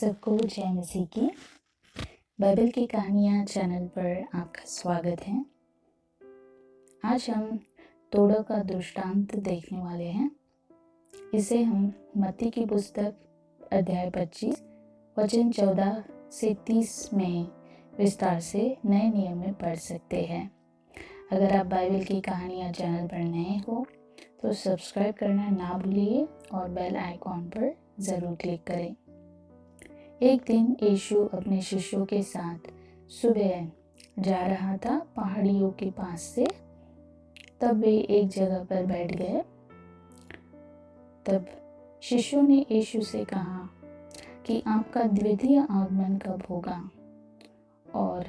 सबको जय मसीह की। बाइबल की कहानियाँ चैनल पर आपका स्वागत है। आज हम तोड़ों का दृष्टांत देखने वाले हैं। इसे हम मत्ती की पुस्तक अध्याय 25 वचन 14 से 30 में विस्तार से नए नियम में पढ़ सकते हैं। अगर आप बाइबल की कहानियाँ चैनल पर नए हो तो सब्सक्राइब करना ना भूलिए और बेल आइकॉन पर ज़रूर क्लिक करें। एक दिन यीशु अपने शिष्यों के साथ सुबह जा रहा था पहाड़ियों के पास से। तब वे एक जगह पर बैठ गए। तब शिष्यों ने यीशु से कहा कि आपका द्वितीय आगमन कब होगा और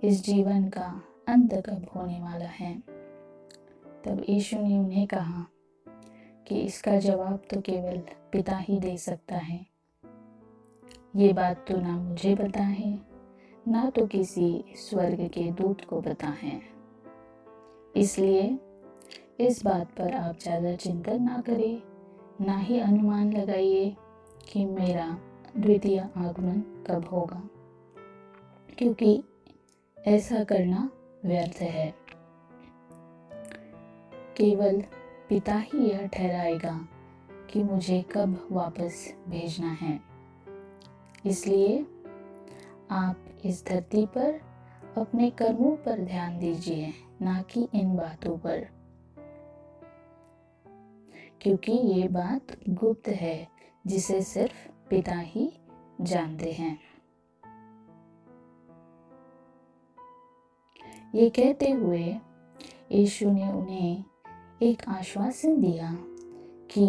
इस जीवन का अंत कब होने वाला है। तब यीशु ने उन्हें कहा कि इसका जवाब तो केवल पिता ही दे सकता है। ये बात तो ना मुझे पता है, ना तो किसी स्वर्ग के दूत को पता है। इसलिए इस बात पर आप ज़्यादा चिंता ना करें, ना ही अनुमान लगाइए कि मेरा द्वितीय आगमन कब होगा, क्योंकि ऐसा करना व्यर्थ है। केवल पिता ही यह ठहराएगा कि मुझे कब वापस भेजना है। इसलिए आप इस धरती पर अपने कर्मों पर ध्यान दीजिए, ना कि इन बातों पर, क्योंकि ये बात गुप्त है जिसे सिर्फ पिता ही जानते हैं। ये कहते हुए यीशु ने उन्हें एक आश्वासन दिया कि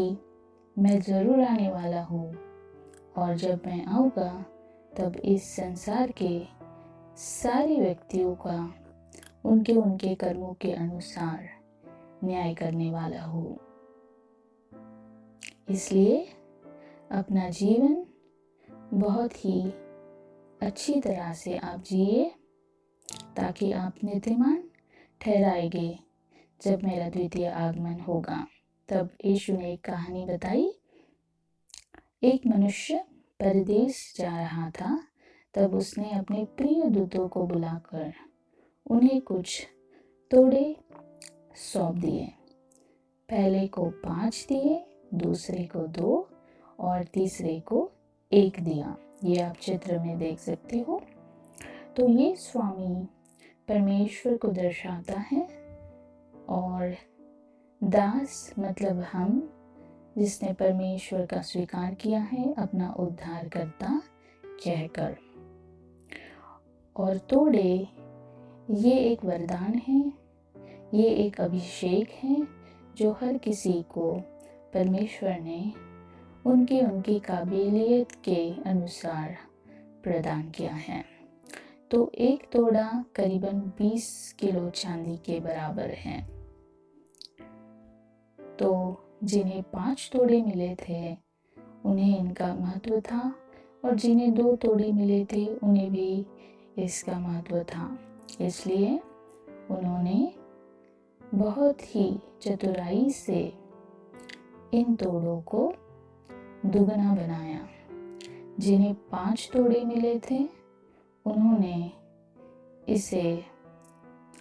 मैं ज़रूर आने वाला हूँ और जब मैं आऊँगा तब इस संसार के सारे व्यक्तियों का उनके कर्मों के अनुसार न्याय करने वाला हूँ। इसलिए अपना जीवन बहुत ही अच्छी तरह से आप जिए, ताकि आप नीतिमान ठहराएंगे जब मेरा द्वितीय आगमन होगा। तब यीशु ने एक कहानी बताई। एक मनुष्य परदेश जा रहा था। तब उसने अपने प्रिय दूतों को बुलाकर उन्हें कुछ तोड़े सौंप दिए। पहले को 5 दिए, दूसरे को 2 और तीसरे को 1 दिया। ये आप चित्र में देख सकते हो। तो ये स्वामी परमेश्वर को दर्शाता है और दास मतलब हम, जिसने परमेश्वर का स्वीकार किया है अपना उद्धारकर्ता कहकर। और तोड़े ये एक वरदान है, ये एक अभिषेक है जो हर किसी को परमेश्वर ने उनकी काबिलियत के अनुसार प्रदान किया है। तो एक तोड़ा करीबन 20 किलो चांदी के बराबर है। तो जिन्हें 5 तोड़े मिले थे उन्हें इनका महत्व था, और जिन्हें 2 तोड़े मिले थे उन्हें भी इसका महत्व था। इसलिए उन्होंने बहुत ही चतुराई से इन तोड़ों को दुगना बनाया। जिन्हें 5 तोड़े मिले थे उन्होंने इसे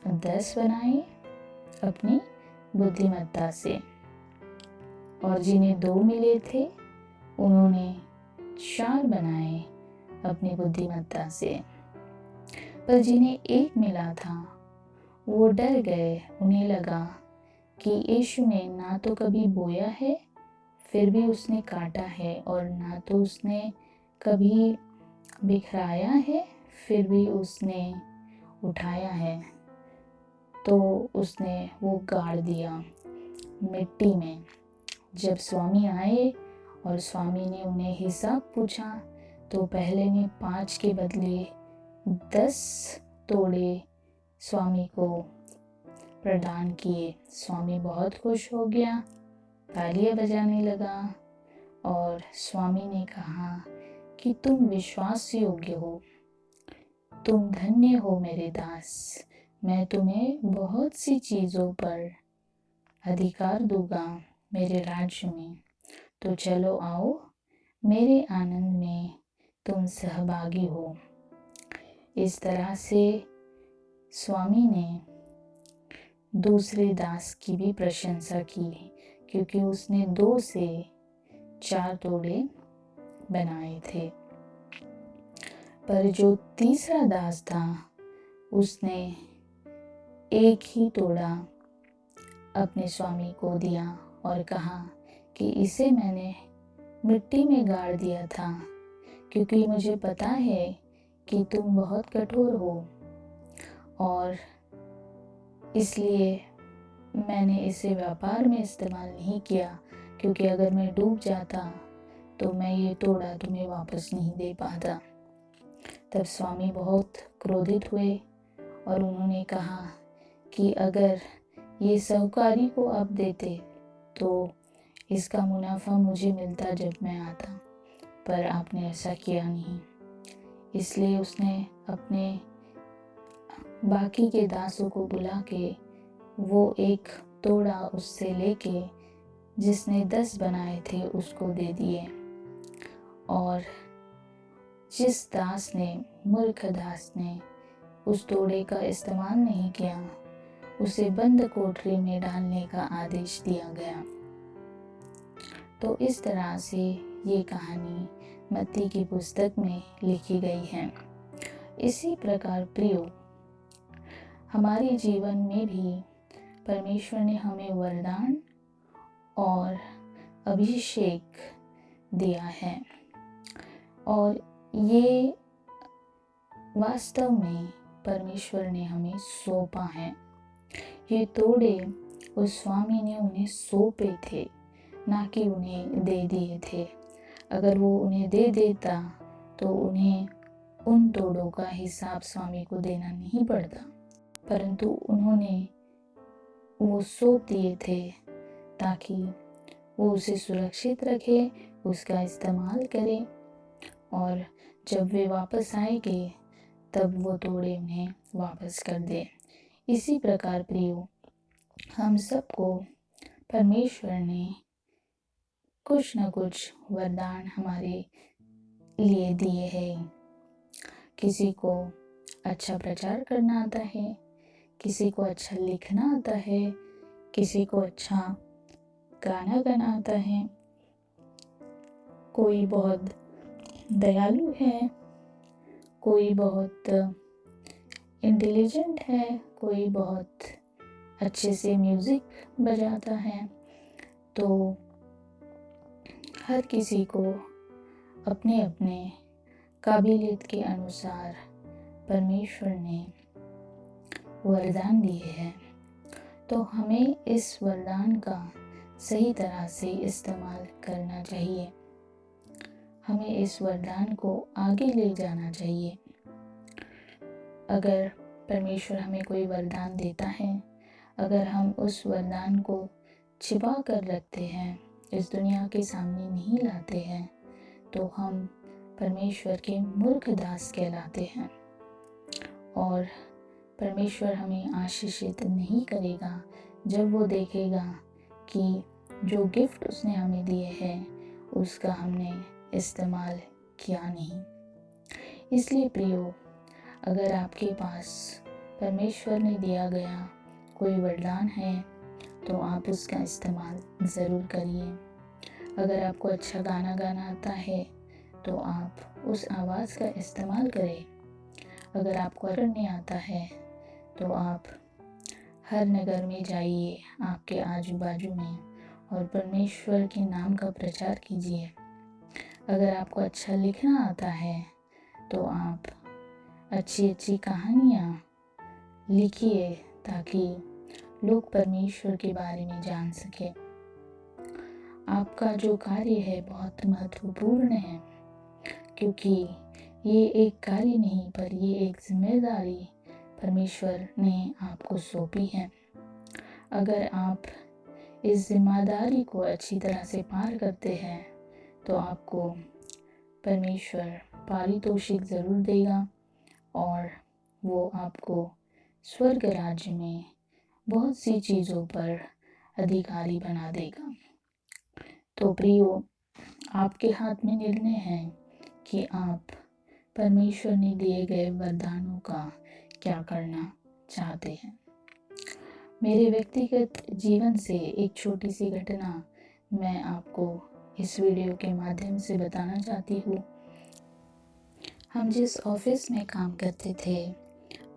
10 बनाए अपनी बुद्धिमत्ता से, और जिन्हें 2 मिले थे उन्होंने 4 बनाए अपनी बुद्धिमत्ता से। पर जिन्हें 1 मिला था वो डर गए। उन्हें लगा कि यीशु ने ना तो कभी बोया है फिर भी उसने काटा है, और ना तो उसने कभी बिखराया है फिर भी उसने उठाया है। तो उसने वो गाड़ दिया मिट्टी में। जब स्वामी आए और स्वामी ने उन्हें हिसाब पूछा तो पहले ने 5 के बदले 10 तोड़े स्वामी को प्रदान किए। स्वामी बहुत खुश हो गया, तालियां बजाने लगा, और स्वामी ने कहा कि तुम विश्वास योग्य हो, तुम धन्य हो मेरे दास। मैं तुम्हें बहुत सी चीज़ों पर अधिकार दूंगा मेरे राज्य में। तो चलो आओ, मेरे आनंद में तुम सहभागी हो। इस तरह से स्वामी ने दूसरे दास की भी प्रशंसा की, क्योंकि उसने 2 से 4 तोड़े बनाए थे। पर जो तीसरा दास था उसने एक ही तोड़ा अपने स्वामी को दिया और कहा कि इसे मैंने मिट्टी में गाड़ दिया था, क्योंकि मुझे पता है कि तुम बहुत कठोर हो और इसलिए मैंने इसे व्यापार में इस्तेमाल नहीं किया, क्योंकि अगर मैं डूब जाता तो मैं ये तोड़ा तुम्हें वापस नहीं दे पाता। तब स्वामी बहुत क्रोधित हुए और उन्होंने कहा कि अगर ये साहूकारी को आप देते तो इसका मुनाफा मुझे मिलता जब मैं आता, पर आपने ऐसा किया नहीं। इसलिए उसने अपने बाकी के दासों को बुला के वो एक तोड़ा उससे लेके जिसने 10 बनाए थे उसको दे दिए, और जिस दास ने, मूर्ख दास ने उस तोड़े का इस्तेमाल नहीं किया, उसे बंद कोठरी में डालने का आदेश दिया गया। तो इस तरह से ये कहानी मत्ती की पुस्तक में लिखी गई है। इसी प्रकार प्रियो, हमारे जीवन में भी परमेश्वर ने हमें वरदान और अभिषेक दिया है, और ये वास्तव में परमेश्वर ने हमें सौंपा है। ये तोड़े उस स्वामी ने उन्हें सौंपे थे, ना कि उन्हें दे दिए थे। अगर वो उन्हें दे देता तो उन्हें उन तोड़ों का हिसाब स्वामी को देना नहीं पड़ता, परंतु उन्होंने वो सौंप दिए थे ताकि वो उसे सुरक्षित रखे, उसका इस्तेमाल करे, और जब वे वापस आएंगे तब वो तोड़े उन्हें वापस कर दे। इसी प्रकार प्रियो, हम सबको परमेश्वर ने कुछ न कुछ वरदान हमारे लिए दिए हैं। किसी को अच्छा प्रचार करना आता है, किसी को अच्छा लिखना आता है, किसी को अच्छा गाना गाना आता है, कोई बहुत दयालु है, कोई बहुत इंटेलिजेंट है, कोई बहुत अच्छे से म्यूज़िक बजाता है। तो हर किसी को अपने अपने काबिलियत के अनुसार परमेश्वर ने वरदान दिए हैं। तो हमें इस वरदान का सही तरह से इस्तेमाल करना चाहिए। हमें इस वरदान को आगे ले जाना चाहिए। अगर परमेश्वर हमें कोई वरदान देता है, अगर हम उस वरदान को छिपा कर रखते हैं, इस दुनिया के सामने नहीं लाते हैं, तो हम परमेश्वर के मूर्ख दास कहलाते हैं, और परमेश्वर हमें आशीषित नहीं करेगा जब वो देखेगा कि जो गिफ्ट उसने हमें दिए हैं उसका हमने इस्तेमाल किया नहीं। इसलिए प्रियो, अगर आपके पास परमेश्वर ने दिया गया कोई वरदान है तो आप उसका इस्तेमाल ज़रूर करिए। अगर आपको अच्छा गाना गाना आता है तो आप उस आवाज़ का इस्तेमाल करें। अगर आपको करने आता है तो आप हर नगर में जाइए, आपके आजू बाजू में, और परमेश्वर के नाम का प्रचार कीजिए। अगर आपको अच्छा लिखना आता है तो आप अच्छी अच्छी कहानियाँ लिखिए ताकि लोग परमेश्वर के बारे में जान सके। आपका जो कार्य है बहुत महत्वपूर्ण है, क्योंकि ये एक कार्य नहीं पर ये एक जिम्मेदारी परमेश्वर ने आपको सौंपी है। अगर आप इस जिम्मेदारी को अच्छी तरह से पार करते हैं तो आपको परमेश्वर पारितोषिक ज़रूर देगा, और वो आपको स्वर्ग राज्य में बहुत सी चीज़ों पर अधिकारी बना देगा। तो प्रियो, आपके हाथ में निर्णय है कि आप परमेश्वर ने दिए गए वरदानों का क्या करना चाहते हैं। मेरे व्यक्तिगत जीवन से एक छोटी सी घटना मैं आपको इस वीडियो के माध्यम से बताना चाहती हूँ। हम जिस ऑफिस में काम करते थे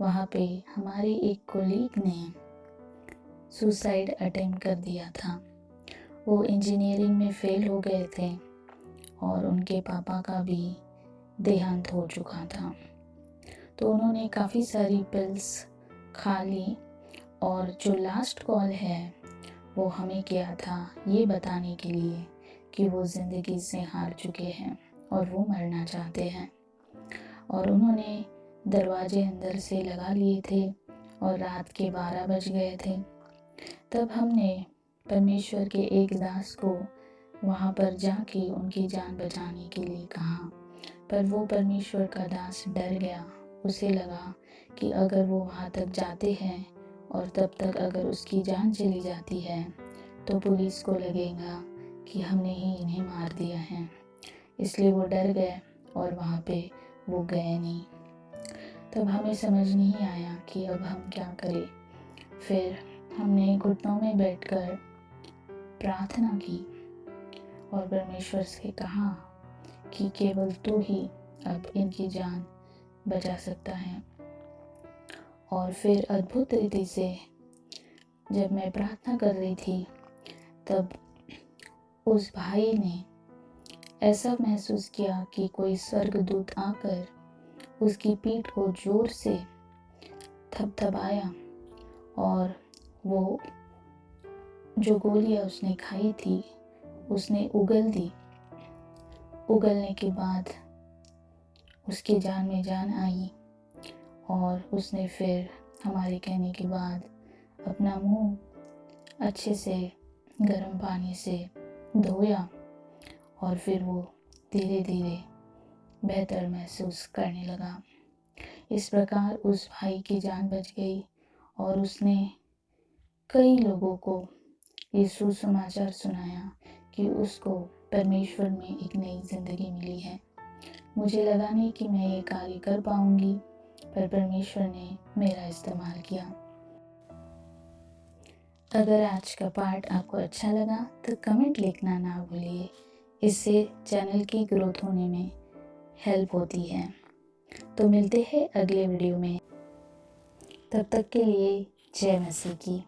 वहाँ पे हमारे एक कोलीग ने सुसाइड अटेम्प्ट कर दिया था। वो इंजीनियरिंग में फेल हो गए थे और उनके पापा का भी देहांत हो चुका था। तो उन्होंने काफ़ी सारी पिल्स खा ली और जो लास्ट कॉल है वो हमें किया था ये बताने के लिए कि वो ज़िंदगी से हार चुके हैं और वो मरना चाहते हैं। और उन्होंने दरवाजे अंदर से लगा लिए थे और रात के 12 बज गए थे। तब हमने परमेश्वर के एक दास को वहाँ पर जाके उनकी जान बचाने के लिए कहा, पर वो परमेश्वर का दास डर गया। उसे लगा कि अगर वो वहाँ तक जाते हैं और तब तक अगर उसकी जान चली जाती है तो पुलिस को लगेगा कि हमने ही इन्हें मार दिया है। इसलिए वो डर गए और वहाँ पे वो गए नहीं। तब हमें समझ नहीं आया कि अब हम क्या करें। फिर हमने घुटनों में बैठकर प्रार्थना की और परमेश्वर से कहा कि केवल तू ही अब इनकी जान बचा सकता है। और फिर अद्भुत रीति से जब मैं प्रार्थना कर रही थी तब उस भाई ने ऐसा महसूस किया कि कोई स्वर्गदूत आकर उसकी पीठ को जोर से थपथपाया और वो जो गोलियां उसने खाई थी उसने उगल दी। उगलने के बाद उसकी जान में जान आई और उसने फिर हमारे कहने के बाद अपना मुंह अच्छे से गर्म पानी से धोया और फिर वो धीरे धीरे बेहतर महसूस करने लगा। इस प्रकार उस भाई की जान बच गई और उसने कई लोगों को ये सुसमाचार सुनाया कि उसको परमेश्वर में एक नई ज़िंदगी मिली है। मुझे लगा नहीं कि मैं ये कार्य कर पाऊंगी, पर परमेश्वर ने मेरा इस्तेमाल किया। अगर आज का पार्ट आपको अच्छा लगा तो कमेंट लिखना ना भूलिए, इससे चैनल की ग्रोथ होने में हेल्प होती है। तो मिलते हैं अगले वीडियो में, तब तक के लिए जय मसीह की।